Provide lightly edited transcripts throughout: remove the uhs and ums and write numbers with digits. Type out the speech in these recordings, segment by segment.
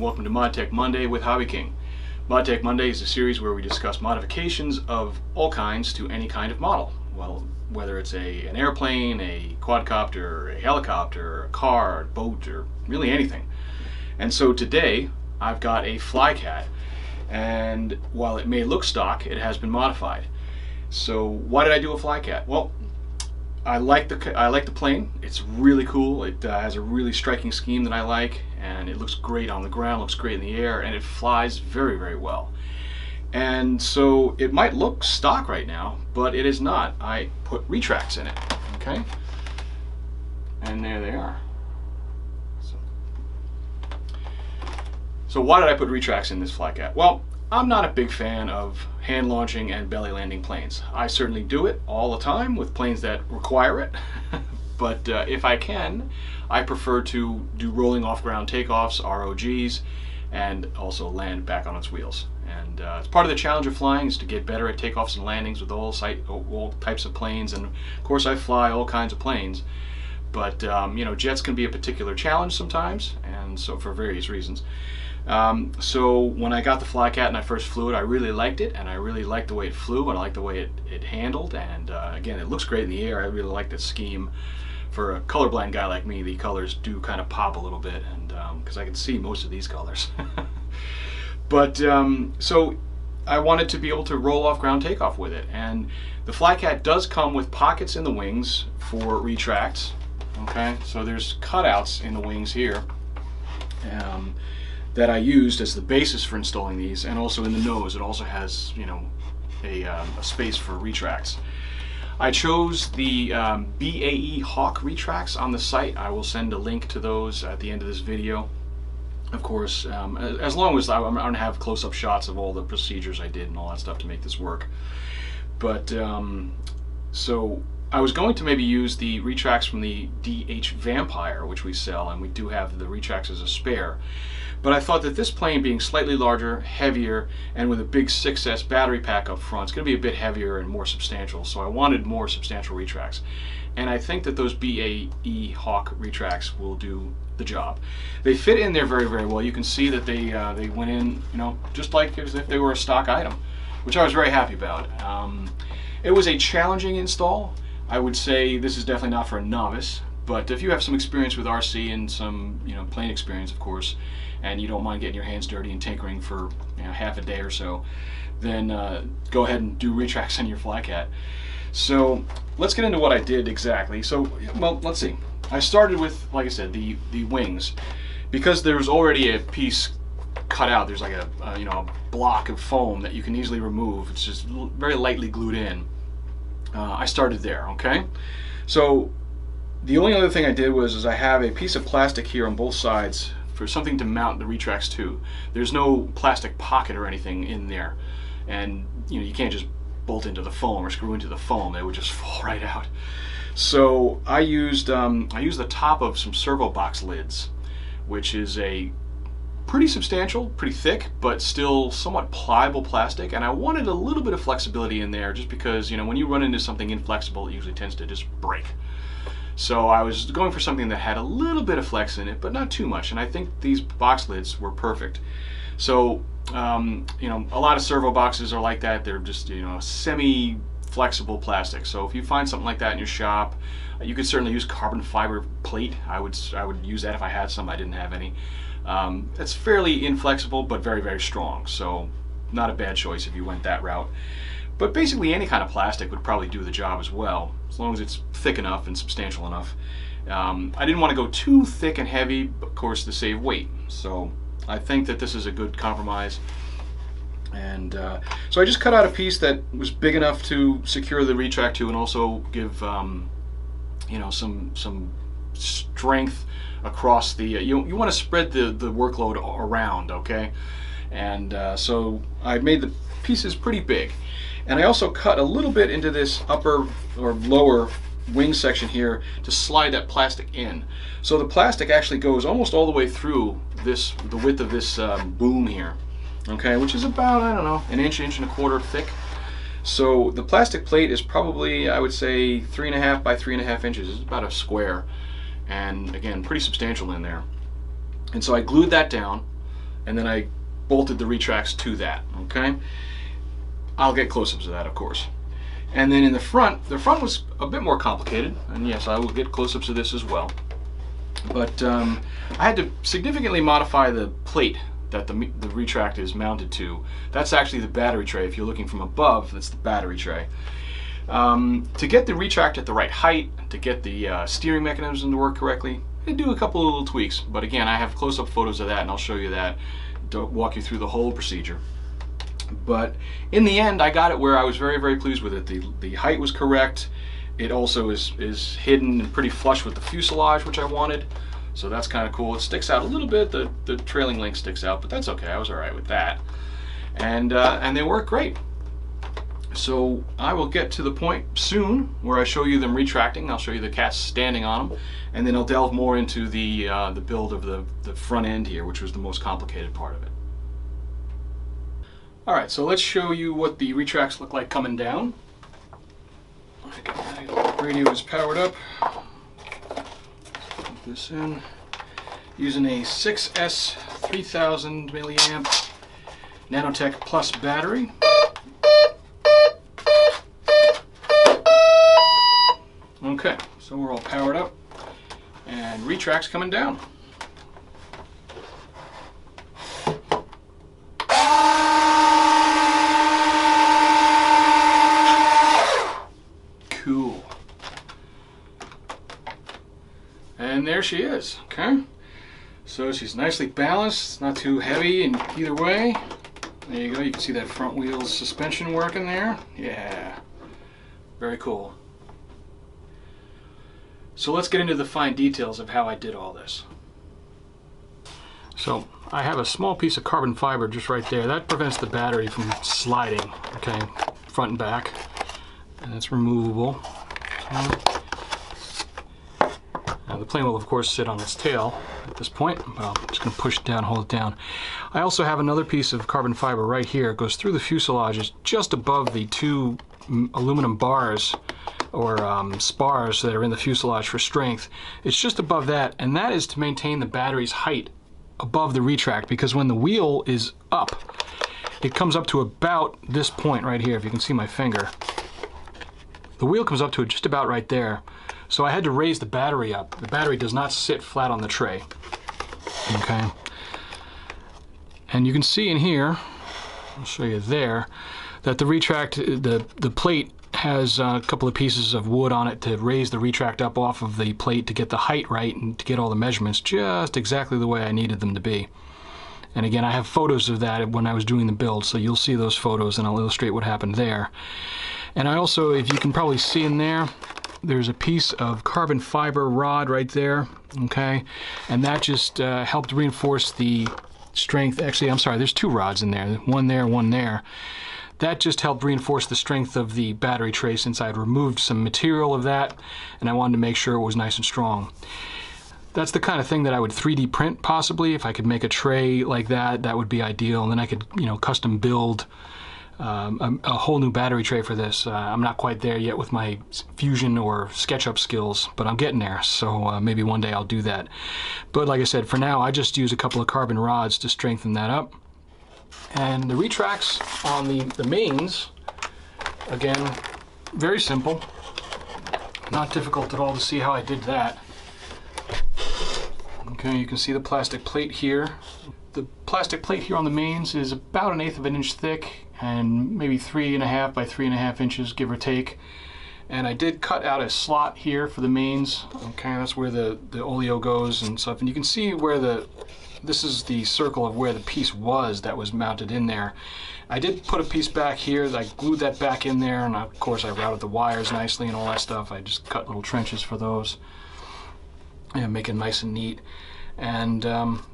welcome to Mod Tech Monday with HobbyKing. Mod Tech Monday is a series where we discuss modifications of all kinds to any kind of model. Well, whether it's an airplane, a quadcopter, a helicopter, a car, a boat, or really anything. And so today I've got a Flycat, and while it may look stock, it has been modified. So why did I do a Flycat? Well, I like the plane. It's really cool. It has a really striking scheme that I like, and it looks great on the ground, looks great in the air, and it flies very, very well. And so it might look stock right now, but it is not. I put retracts in it, okay? And there they are. So why did I put retracts in this Flycat? Well, I'm not a big fan of hand launching and belly landing planes. I certainly do it all the time with planes that require it, but if I can, I prefer to do rolling off ground takeoffs, ROGs, and also land back on its wheels. And it's part of the challenge of flying is to get better at takeoffs and landings with all types of planes. And of course I fly all kinds of planes, but you know, jets can be a particular challenge sometimes, and so for various reasons. So when I got the Flycat and I first flew it, I really liked it, and I really liked the way it flew, and I liked the way it handled, and again, it looks great in the air. I really like the scheme. For a colorblind guy like me, the colors do kind of pop a little bit, and because I can see most of these colors. But so I wanted to be able to roll off ground takeoff with it, and the Flycat does come with pockets in the wings for retracts. Okay, so there's cutouts in the wings here that I used as the basis for installing these, and also in the nose it also has, you know, a space for retracts. I chose the BAE Hawk retracts on the site. I will send a link to those at the end of this video. Of course, as long as I'm going to have close-up shots of all the procedures I did and all that stuff to make this work. But so I was going to maybe use the retracts from the DH Vampire, which we sell, and we do have the retracts as a spare. But I thought that this plane being slightly larger, heavier, and with a big 6S battery pack up front, it's going to be a bit heavier and more substantial, so I wanted more substantial retracts. And I think that those BAE Hawk retracts will do the job. They fit in there very, very well. You can see that they went in, you know, just like as if they were a stock item, which I was very happy about. It was a challenging install. I would say this is definitely not for a novice, but if you have some experience with RC and some, you know, plane experience, of course, and you don't mind getting your hands dirty and tinkering for, you know, half a day or so, then go ahead and do retracts on your Flycat. So let's get into what I did exactly. So, well, let's see. I started with, like I said, the wings, because there's already a piece cut out. There's like a you know, a block of foam that you can easily remove. It's just very lightly glued in. I started there. Okay, so the only other thing I did was I have a piece of plastic here on both sides for something to mount the retracts to. There's no plastic pocket or anything in there, and you know, you can't just bolt into the foam or screw into the foam. They would just fall right out. So I used the top of some servo box lids, which is a pretty substantial, pretty thick, but still somewhat pliable plastic, and I wanted a little bit of flexibility in there just because, you know, when you run into something inflexible, it usually tends to just break. So I was going for something that had a little bit of flex in it, but not too much, and I think these box lids were perfect. So you know, a lot of servo boxes are like that. They're just, you know, semi-flexible plastic. So if you find something like that in your shop, you could certainly use carbon fiber plate. I would use that if I had some. I didn't have any. It's fairly inflexible, but very, very strong. So not a bad choice if you went that route. But basically any kind of plastic would probably do the job as well, as long as it's thick enough and substantial enough. I didn't want to go too thick and heavy, of course, to save weight. So I think that this is a good compromise. And so I just cut out a piece that was big enough to secure the retract to, and also give you know, some strength across the. You want to spread the workload around, okay? And so I made the pieces pretty big, and I also cut a little bit into this upper or lower wing section here to slide that plastic in. So the plastic actually goes almost all the way through the width of this boom here, okay, which is about, I don't know, an inch and a quarter thick. So the plastic plate is probably, I would say, 3.5 by 3.5 inches. It's about a square, and again, pretty substantial in there. And so I glued that down, and then I bolted the retracts to that, okay? I'll get close-ups of that, of course. And then in the front was a bit more complicated, and yes, I will get close-ups of this as well. But I had to significantly modify the plate that the retract is mounted to. That's actually the battery tray. If you're looking from above, that's the battery tray. To get the retract at the right height, to get the steering mechanism to work correctly, I do a couple of little tweaks. But again, I have close-up photos of that, and I'll show you that to walk you through the whole procedure. But in the end, I got it where I was very, very pleased with it. The height was correct. It also is hidden and pretty flush with the fuselage, which I wanted. So that's kind of cool. It sticks out a little bit. The trailing link sticks out, but that's okay. I was all right with that. And they work great. So I will get to the point soon where I show you them retracting. I'll show you the cats standing on them, and then I'll delve more into the build of the front end here, which was the most complicated part of it. All right, so let's show you what the retracts look like coming down. My radio is powered up. Let's put this in. Using a 6S 3000 milliamp Nanotech Plus battery. Okay, so we're all powered up, and retracts coming down. Cool. And there she is, okay? So she's nicely balanced, not too heavy in either way. There you go, you can see that front wheel suspension working there. Yeah, very cool. So let's get into the fine details of how I did all this. So I have a small piece of carbon fiber just right there. That prevents the battery from sliding, okay, front and back. And it's removable. Now the plane will of course sit on its tail at this point, but I'm just going to push it down, hold it down. I also have another piece of carbon fiber right here. It goes through the fuselage. It's just above the two aluminum bars or spars that are in the fuselage for strength. It's just above that, and that is to maintain the battery's height above the retract, because when the wheel is up, it comes up to about this point right here. If you can see my finger, the wheel comes up to it just about right there. So I had to raise the battery up. The battery does not sit flat on the tray. Okay. And you can see in here, I'll show you there, that the retract, the plate has a couple of pieces of wood on it to raise the retract up off of the plate to get the height right and to get all the measurements just exactly the way I needed them to be. And again, I have photos of that when I was doing the build, so you'll see those photos and I'll illustrate what happened there. And I also, if you can probably see in there, there's a piece of carbon fiber rod right there, okay? And that just helped reinforce the strength. Actually, I'm sorry, there's two rods in there, one there, one there. That just helped reinforce the strength of the battery tray, since I had removed some material of that and I wanted to make sure it was nice and strong. That's the kind of thing that I would 3D print possibly. If I could make a tray like that, that would be ideal. And then I could, you know, custom build a whole new battery tray for this. I'm not quite there yet with my Fusion or SketchUp skills, but I'm getting there. So maybe one day I'll do that. But like I said, for now, I just use a couple of carbon rods to strengthen that up. And the retracts on the mains, again, very simple. Not difficult at all to see how I did that. Okay, you can see the plastic plate here. The plastic plate here on the mains is about 1/8 of an inch thick and maybe 3.5 by 3.5 inches, give or take. And I did cut out a slot here for the mains. Okay, that's where the oleo goes and stuff. And you can see where this is the circle of where the piece was that was mounted in there. I did put a piece back here. I glued that back in there, and of course I routed the wires nicely and all that stuff. I just cut little trenches for those and make it nice and neat. And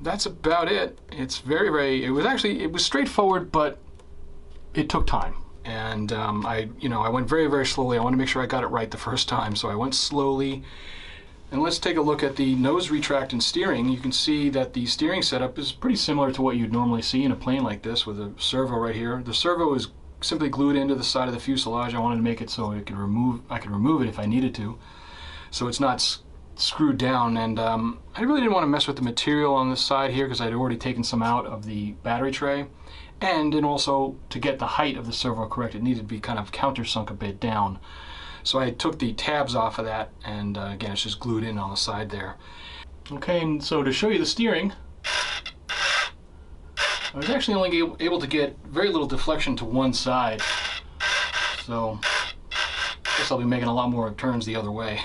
that's about it. It's it was straightforward, but it took time. And I went very, very slowly. I wanted to make sure I got it right the first time, so I went slowly. And let's take a look at the nose retract and steering. You can see that the steering setup is pretty similar to what you'd normally see in a plane like this, with a servo right here. The servo is simply glued into the side of the fuselage. I wanted to make it so I could remove it if I needed to, so it's not screwed down, and I really didn't want to mess with the material on this side here because I'd already taken some out of the battery tray, and also to get the height of the servo correct, it needed to be kind of countersunk a bit down. So I took the tabs off of that, and again, it's just glued in on the side there. Okay, and so to show you the steering, I was actually only able to get very little deflection to one side, so I guess I'll be making a lot more turns the other way.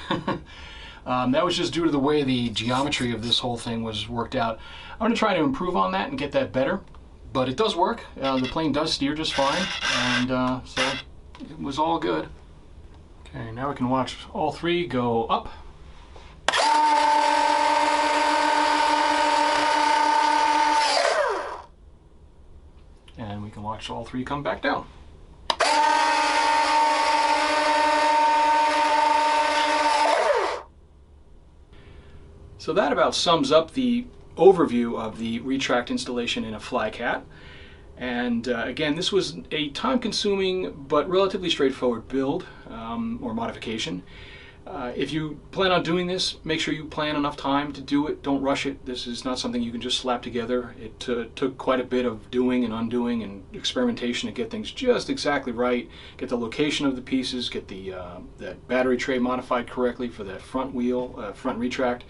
That was just due to the way the geometry of this whole thing was worked out. I'm going to try to improve on that and get that better, but it does work. The plane does steer just fine, and so it was all good. Okay, now we can watch all three go up. And we can watch all three come back down. So that about sums up the overview of the Retract installation in a Flycat. And again, this was a time-consuming but relatively straightforward build or modification. If you plan on doing this, make sure you plan enough time to do it. Don't rush it. This is not something you can just slap together. It took quite a bit of doing and undoing and experimentation to get things just exactly right, get the location of the pieces, get the that battery tray modified correctly for that front wheel, front retract,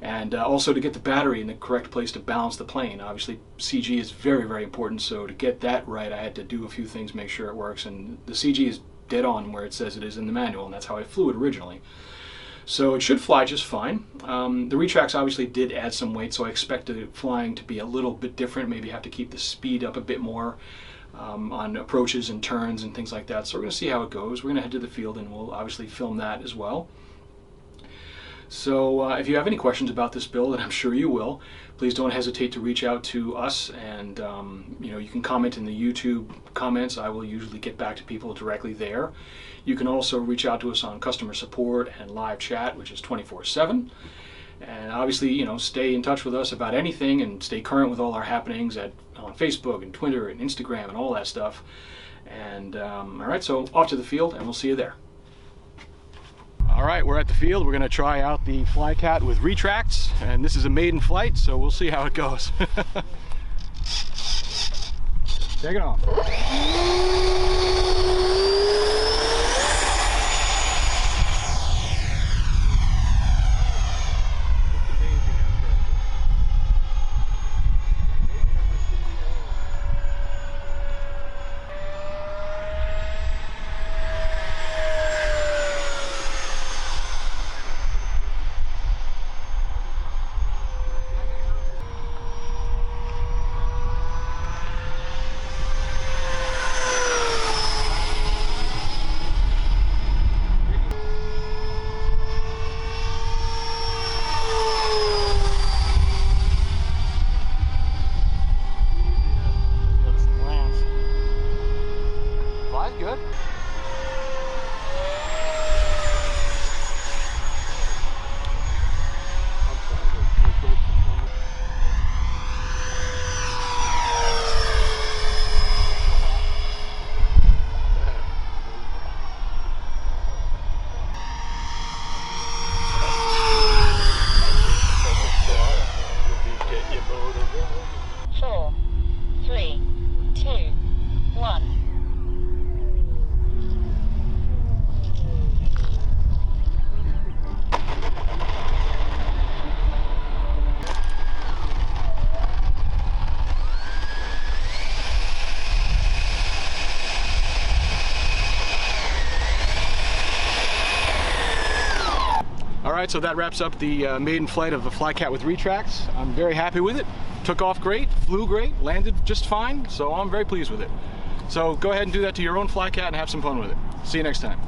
and also to get the battery in the correct place to balance the plane. Obviously, CG is very, very important, so to get that right, I had to do a few things, make sure it works, and the CG is dead on where it says it is in the manual, and that's how I flew it originally. So it should fly just fine. The Retracts obviously did add some weight, so I expect the flying to be a little bit different, maybe have to keep the speed up a bit more on approaches and turns and things like that. So we're going to see how it goes. We're going to head to the field and we'll obviously film that as well. So if you have any questions about this build, and I'm sure you will, please don't hesitate to reach out to us, and you can comment in the YouTube comments. I will usually get back to people directly there. You can also reach out to us on customer support and live chat, which is 24/7. And obviously, stay in touch with us about anything and stay current with all our happenings on Facebook and Twitter and Instagram and all that stuff. And all right, so off to the field, and we'll see you there. All right, we're at the field. We're going to try out the Flycat with Retracts, and this is a maiden flight, so we'll see how it goes. Take it off. Good. All right, so that wraps up the maiden flight of the Flycat with Retracts. I'm very happy with it. Took off great, flew great, landed just fine, so I'm very pleased with it. So go ahead and do that to your own Flycat and have some fun with it. See you next time.